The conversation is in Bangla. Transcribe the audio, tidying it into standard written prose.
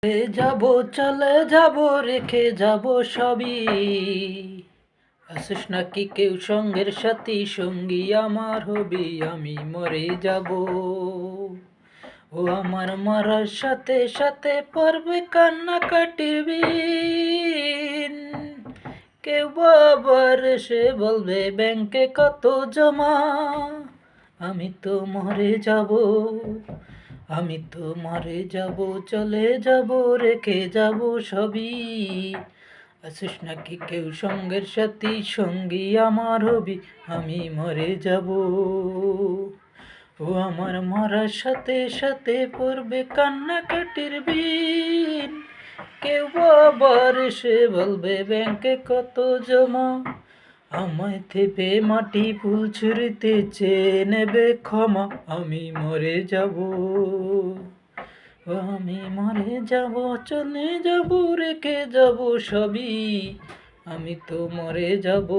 যাব, চলে যাব, রেখে যাব সবই। আসিস নাকি কেউ সঙ্গের সাথী, সঙ্গী আমার হবি, আমি মরে যাব। ও আমার মরার সাথে সাথে পড়বে কান্নাকাটির বিন। কেউ আবার এসে বলবে ব্যাংকে কত জমা। আমি তো মরে যাব, আমি তো মরে যাব, চলে যাব, রেখে যাব সবই। আসিস নাকি কেউ সঙ্গের সাথী, সঙ্গী আমার হবি, আমি মরে যাব। ও আমার মরার সাথে সাথে পড়বে কান্নাকাটির বিন। কেউ আবার এসে বলবে ব্যাংকে কত জমা। আমায় থেপে মাটি ফুল ছুঁড়িতে চেয়ে নেবে ক্ষমা। আমি মরে যাব, আমি মরে যাব, চলে যাব, রেখে যাব সবই। আমি তো মরে যাব।